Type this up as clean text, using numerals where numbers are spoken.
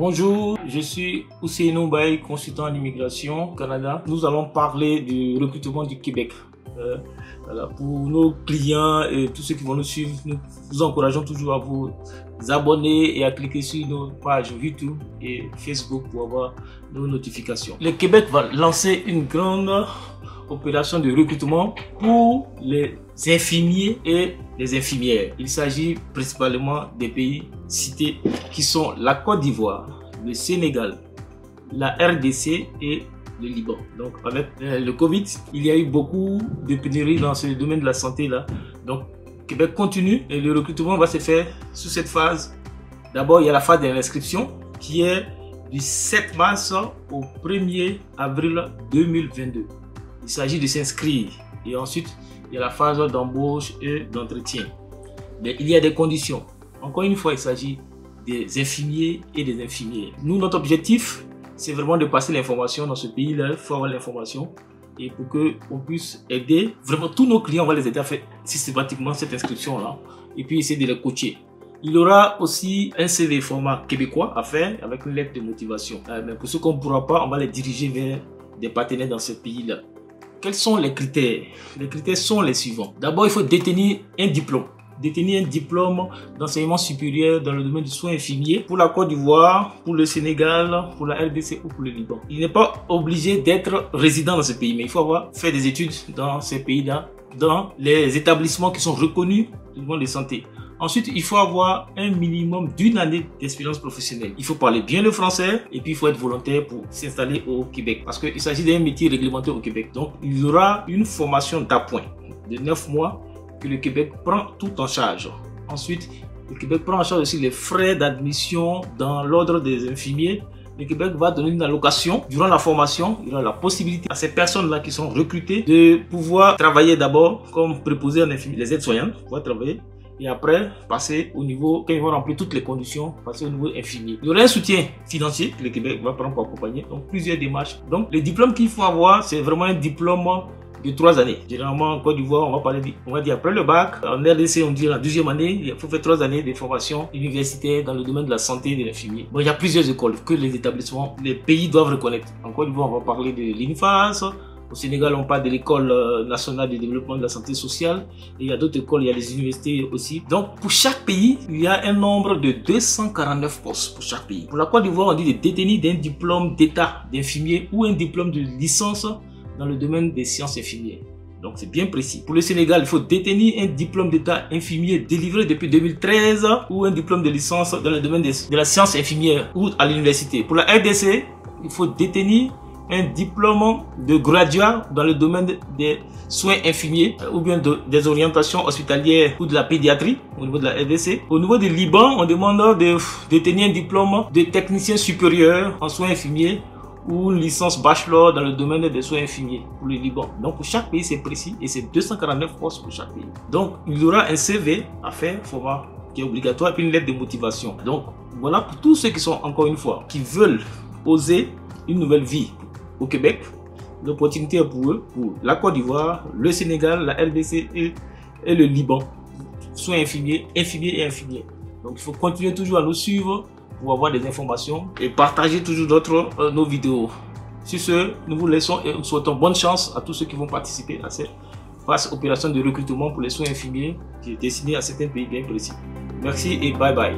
Bonjour, je suis Ousseynou Baye, consultant en immigration au Canada. Nous allons parler du recrutement du Québec. Voilà, pour nos clients et tous ceux qui vont nous suivre, nous vous encourageons toujours à vous abonner et à cliquer sur nos pages YouTube et Facebook pour avoir nos notifications. Le Québec va lancer une grande opération de recrutement pour les infirmiers et les infirmières. Il s'agit principalement des pays cités qui sont la Côte d'Ivoire, le Sénégal, la RDC et le Liban. Donc avec le Covid, il y a eu beaucoup de pénuries dans ce domaine de la santé là. Donc Québec continue et le recrutement va se faire sous cette phase. D'abord, il y a la phase de l'inscription qui est du 7 mars au 1er avril 2022. Il s'agit de s'inscrire et ensuite il y a la phase d'embauche et d'entretien. Mais il y a des conditions. Encore une fois, il s'agit des infirmiers et des infirmières. Nous, notre objectif, c'est vraiment de passer l'information dans ce pays-là. Il faut avoir l'information et pour qu'on puisse aider vraiment tous nos clients, on va les aider à faire systématiquement cette inscription-là et puis essayer de les coacher. Il y aura aussi un CV format québécois à faire avec une lettre de motivation. Mais pour ceux qu'on ne pourra pas, on va les diriger vers des partenaires dans ce pays-là. Quels sont les critères? Les critères sont les suivants. D'abord, il faut détenir un diplôme. Détenir un diplôme d'enseignement supérieur dans le domaine du soin infirmier pour la Côte d'Ivoire, pour le Sénégal, pour la RDC ou pour le Liban. Il n'est pas obligé d'être résident dans ce pays, mais il faut avoir fait des études dans ces pays-là, dans les établissements qui sont reconnus du monde de santé. Ensuite, il faut avoir un minimum d'une année d'expérience professionnelle. Il faut parler bien le français et puis il faut être volontaire pour s'installer au Québec parce qu'il s'agit d'un métier réglementé au Québec. Donc, il y aura une formation d'appoint de 9 mois que le Québec prend tout en charge. Ensuite, le Québec prend en charge aussi les frais d'admission dans l'ordre des infirmiers. Le Québec va donner une allocation durant la formation. Il y aura la possibilité à ces personnes-là qui sont recrutées de pouvoir travailler d'abord comme préposés en infirmier, les aides-soignantes, pouvoir travailler. Et après, passer au niveau, quand ils vont remplir toutes les conditions, passer au niveau infirmier. Il y aura un soutien financier que le Québec va prendre pour accompagner. Donc, plusieurs démarches. Donc, le diplôme qu'il faut avoir, c'est vraiment un diplôme de 3 années. Généralement, en Côte d'Ivoire, on va dire après le bac. En RDC, on dit la 2e année. Il faut faire 3 années de formation universitaire dans le domaine de la santé et de l'infirmier. Bon, il y a plusieurs écoles que les établissements, les pays doivent reconnaître. En Côte d'Ivoire, on va parler de l'INFAS. Au Sénégal, on parle de l'école nationale de développement de la santé sociale. Et il y a d'autres écoles, il y a les universités aussi. Donc, pour chaque pays, il y a un nombre de 249 postes pour chaque pays. Pour la Côte d'Ivoire, on dit de détenir d'un diplôme d'état d'infirmier ou un diplôme de licence dans le domaine des sciences infirmières. Donc, c'est bien précis. Pour le Sénégal, il faut détenir un diplôme d'état infirmier délivré depuis 2013 ou un diplôme de licence dans le domaine de la science infirmière ou à l'université. Pour la RDC, il faut détenir un diplôme de graduat dans le domaine des soins infirmiers ou bien des orientations hospitalières ou de la pédiatrie au niveau de la RDC. Au niveau du Liban, on demande de détenir un diplôme de technicien supérieur en soins infirmiers ou une licence bachelor dans le domaine des soins infirmiers pour le Liban. Donc pour chaque pays c'est précis et c'est 249 postes pour chaque pays. Donc il y aura un CV à faire, format qui est obligatoire et puis une lettre de motivation. Donc voilà pour tous ceux qui sont encore une fois qui veulent oser une nouvelle vie au Québec. L'opportunité est pour eux, pour la Côte d'Ivoire, le Sénégal, la RDC et le Liban. Soins infirmiers et infirmiers. Donc il faut continuer toujours à nous suivre pour avoir des informations et partager toujours nos vidéos. Sur ce, nous vous laissons et nous souhaitons bonne chance à tous ceux qui vont participer à cette vaste opération de recrutement pour les soins infirmiers qui est destinée à certains pays bien précis. Merci et bye bye.